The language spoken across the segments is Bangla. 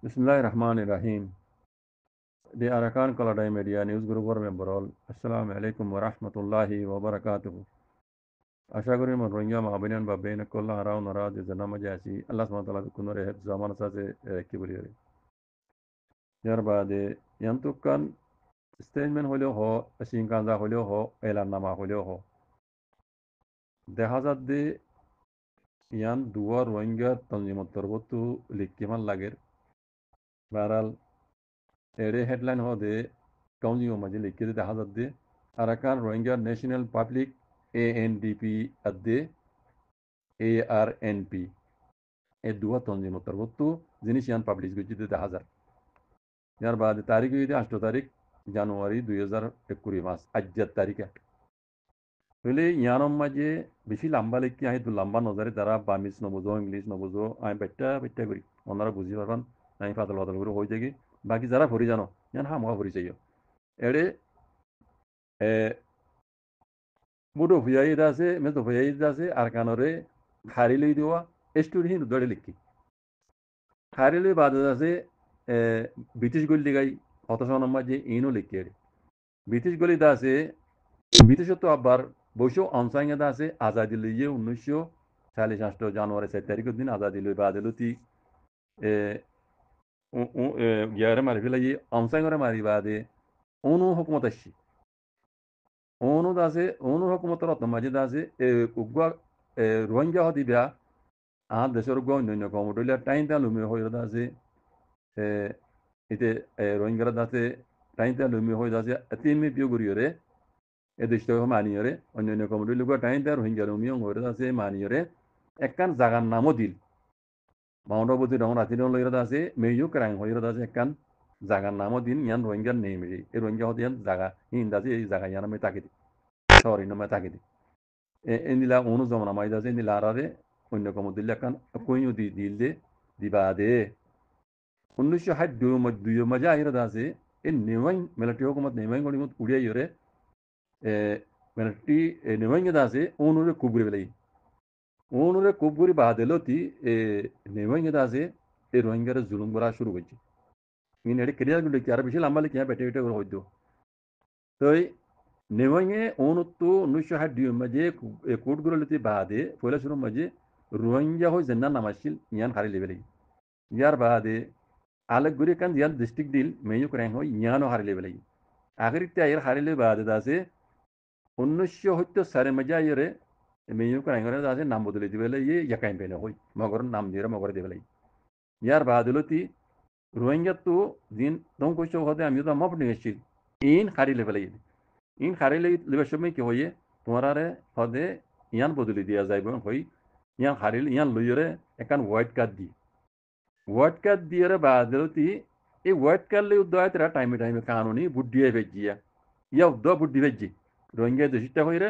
Bismillahirrahmanirrahim. The Arakan Kaladay Media News Group member. Assalamu alaikum wa rahmatullahi wa barakatuh. আশা করি রোহিঙ্গা মাহবিনান বা বেন কল্লা হারাও নরা যে জানামা যে আছি আল্লাহ সুবহানাহু ওয়া তাআলা কোনো রেহাত জামান আছে কি বলি ইয়ার বাদে ইয়ান্তুকান স্টেটমেন্ট হলেও হ সিংকান্দা হলেও হ এলাননামা হলেও হ দেখা যাচ্ছে ইয়ান দুয়া রোহিঙ্গা তঞ্জিমত তরবতু লিখিমান লাগের বারাল এড়ে হেডলাইন হদে তঞ্জিম মাঝে লিখিতে দেখা যাচ্ছে Arakan Rohingya national public ANDP আদে ARNP এই দুয়া তঞ্জিমত তরবতু জিনিস ইয়ান পাবলিশ গজিতে দেখা যায় ইয়ার বাদে তারিখ হইতে 8 তারিখ জানুয়ারি 2021 মাস আজ্জার তারিখে হলে ইয়ানোর মাঝে বেশি লম্বা লেখি আহি তো লম্বা নজরে তারা বামিজ নবুঝো ইংলিশ নবুঝো আমি বেট্টা বেট্টা করি ওনারা বুঝি পারবান আমি পাতল পাতল করে হয়ে যাই বাকি যারা ভরি জানো ইয়ান হা মহা ভরি চাইও এড়ে বুড়ো ভুয়াইদা আছে মেতো ভুয়াইদা আছে আর কানরে খারি লই দেওয়া স্টোরি হিন্দু দড়ে লিখি খারি লই বাদ আছে ব্রিটিশ গলি গাই হতাশনের মাঝে ইনও লিখি এড়ে ব্রিটিশ গলি দা আছে বিদেশত আবার বৈশ্ব অনসাইঙ্গা আছে আজাদি লইয়ে 1948 জানুয়ারি 4 তারিখের দিন আজাদি লই বাদেলতি ইয়ারে মারি ফেলাই অনসাইঙ্গরে মারি বাদে অনু হুকুমত আসছি অনু দাসে অনু হুকুমত রত্ন মাঝে দাসে উগুয়া রোহিঙ্গা হতি বিয়া আর দেশের উগুয়া অন্যান্য কমডলিয়া টাইম তা লুমি হয়ে দাসে এতে রোহিঙ্গারা দাসে টাইম তা লুমি হয়ে দাসে তিন মি পিও গরিয়রে এদেশে মানিয়রে অন্যান্য কমিটি লোক টাইম তার রোহিঙ্গা রুমিও হয়ে আছে মানিয়রে একখান জাগার নামও দিল মাউন্টবতী রং রাতি রং লইরা আছে মেয়ু ক্রাইং হয়ে আছে একখান জাগার নামও দিন ইয়ান রোহিঙ্গার নেই মেরে এই রোহিঙ্গা হতে ইয়ান জাগা হিন্দ আছে এই জায়গা ইয়ান আমি তাকে দিই শহরের নামে তাকে দিই এনিলা অনু জমনা মাইদ আছে এনিলা আরারে অন্য কমিটি দিলে একখান কইও দিল দে দিবা দে 1962 মধ্যে আহিরা আছে এই নেওয়াই মিলিটারি হুকুমত নেওয়াই গণিমত উড়িয়াই ইরে মিলিটারি নেওয়াই আছে অনুরে কুবরি বেলাই অনুরে কুবরি বাদেলতি নেওয়াই আছে এই রোহিঙ্গারে জুলুম করা শুরু করছে ইন এটি ক্রিয়ার গুলো কি আর বেশি লম্বা লিখে বেটে বেটে করে হইতো তো নেওয়াইয়ে অনুত্তু 1962 মাঝে কোটগুলো লতি বাদে পয়লা শুরু মাঝে রোহিঙ্গা হয়ে জেন্না নামাছিল ইয়ান হারি লেভেলে ইয়ার বাদে আলেক গুরি কান ইয়ান ডিস্ট্রিক্ট দিল মেয়ু ক্রাইং হয় ইয়ানও হারি লেভেলে আখরিতে আয়ের হারি লে বাদে আছে 1974 মাঝে আয়েরে মেয়ু ক্রাইং করে আছে নাম বদলে দিবেলে ইয়ে ইয়াকাইন পেলে হই মগর নাম দিয়ে মগর দিবেলে ইয়ার বাদলতি রোহিঙ্গা তো দিন দম কইছো হদে আমি তো মাপ নিয়ে এসেছি ইন হারি লেভেলে ইন হারি লেভেল সময় কি হয়ে তোমারে হদে ইয়ান বদলে দিয়া যাইব হই ইয়ান হারিল ইয়ান লইরে একান হোয়াইট কার্ড দি হোয়াইট কার্ড দিয়ে বাদলতি এই হোয়াইট কার্ড লই উদ্দয় তারা টাইমে টাইমে কানুনি বুদ্ধিয়ে ভেজিয়া ইয়া উদ্দ বুদ্ধি ভেজি রোহিঙ্গা দেশিটা হইরে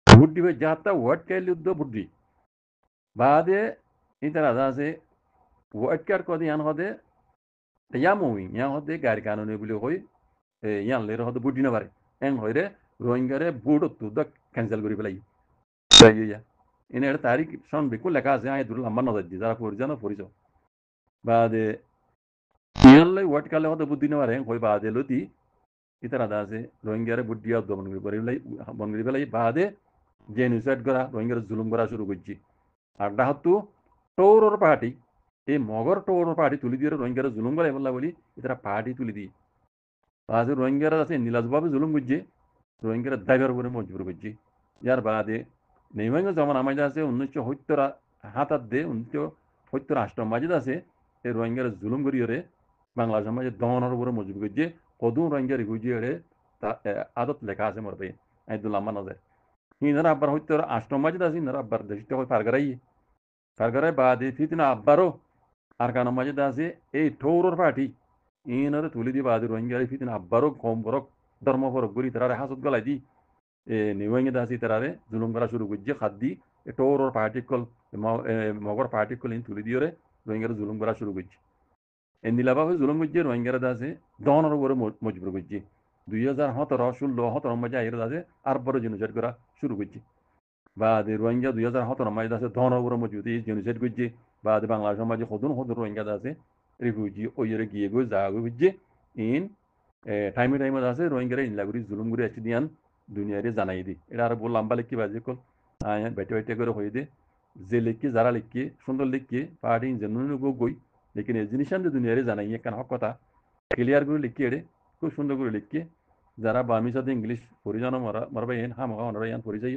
বুদ্ধি ভেজি হাত্তা হোয়াইট কার্ড উদ্দ বুদ্ধি বাদে ইতারা আছে হোয়াইট কার্ড কদি ইয়ান হদে ইয়ামুই ইয়ান হদে গাড়ি কানুনি বলে হই ইয়ান লের হদে বুদ্ধি না পারে এং হইরে রোহিঙ্গারে বুট তুদ ক্যান্সেল করে পেলাই ইয়া এনে একটা তারিখ সন বিকুল লেখা আছে আই দুল লম্বা নজর দি যারা পরিজানো পরিচয় বাদে ইয়ান লাই হোয়াইট কার্ড হদে বুদ্ধি না পারে হই বাদে লতি ইতারা আছে রোহিঙ্গারে বুদ্ধিয়া উদ্ভাবন করে পেলাই বাদে জেনুসাইড করা রোহিঙ্গার জুলুম করা শুরু করছি আর ডাহতু টৌরর পার্টি এই মগর টৌরর পার্টি তুলি দিয়ে রোহিঙ্গার জুলুম করে বললা বলি এরা পার্টি তুলি দিই আজ রোহিঙ্গারা আছে নীলাজভাবে জুলুম করছে রোহিঙ্গারা দাবির উপরে মজবুর করছে ইয়ার বাদে নেইমাঙ্গ যেমন আমার আছে 1970 হাতাত দে 1978 মাঝে আছে এই রোহিঙ্গার জুলুম করিয়ে বাংলা সমাজে দমনের উপরে মজবুর করছে কদুম রোহিঙ্গার গুজিয়ে আদত লেখা আছে মোর ভাই আইদুল আম্মা নজর ইনারা আব্বার হইতে আষ্টম মাঝে আছে ইনারা আব্বার দেশটা হয় ফারগারাই বাদে ফিতিনা আব্বারও আর কানো মাঝে আছে এই ঠৌরর পার্টি ইনারে তুলি দি বাদে রোহিঙ্গারে ফিতিনা আব্বারও কম বরক ধর্ম ফরক করি তারা হাসত গলাই দি নিওয়াঙ্গে দাসি তারারে জুলুম করা শুরু করছে খাদ্দি ঠৌরর পার্টিকল মগর পার্টিকল ইন তুলি দিয়ে রোহিঙ্গারে জুলুম করা শুরু করছে এন্দিলাভাবে জুলুম করছে রোহিঙ্গারা দাসে দনের উপরে মজবুর করছে 2017-16 মাঝে আইরা দাসে আর বড় জেনোসাইড করা শুরু করছে বাদে রোহিঙ্গা 2017 মাঝে আছে ধন উপরে মজবুত জেনোসাইড করছে বাদে বাংলা সমাজে হদুন রোহিঙ্গা আছে refugee oyere giego zago bije in time আছে রোহিঙ্গারা ইনলাগুড়ি জুলুম করে আছে দিয়ান দুনিয়ারে জানাই দি এটা আর বললাম বা লিখি বাজে কল বেটে বেটে করে হয়ে দে যে লিখি যারা লিখি সুন্দর লিখি পাহাড়ি জেনুন গই লেকিন এই জিনিস আমি দুনিয়ারে জানাই কেন হক কথা ক্লিয়ার করে লিখি এড়ে খুব সুন্দর করে লিখি যারা বামি সাথে ইংলিশ পরিজানো মারবা এন হা মাখা মারা ইয়ান পরিচয়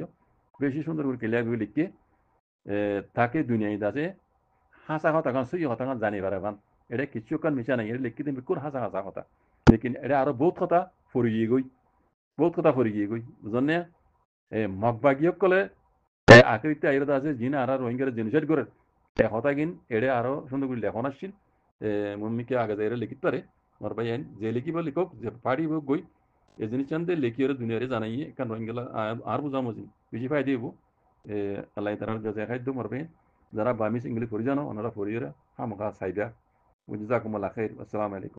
বেশি সুন্দর করে ক্লিয়ার করে লিখি তাকে দুনিয়ায় দাসে হাসা কথা কারণ সুই কথা জানি পারে এটা কিছু কান মিশা নাই এটা লিখি দিন কোন হাসা হাসা কথা লেকিন এটা আরো বহুত কথা ফুরিয়ে গই বহুত কথা ফুরিয়ে গই বুঝনে মগবাগিয়ক কলে আকৃতি আইরতা আছে জিনা আর রোহিঙ্গার জেনোসাইড করে কথা কিন এড়ে আরো সুন্দর করে লেখন আসছিল মম্মিকে আগে যাই লিখিত পারে আমার ভাই আইন যে লিখিব লিখক যে পাড়ি গই এই জিনিস চান্দে লিখিয়ে দুনিয়ারে জানাইয়ে কারণ রোহিঙ্গা আর বুঝামুজি বেশি ফায়দা দিব আল্লাহ তারার কাছে খাদ্য মারবে যারা বামিস ইংলিশ পড়ি জানো ওনারা পড়িয়ে হামকা সাইদা বুঝিজাকুমুল্লাহ খাইর আসসালামু আলাইকুম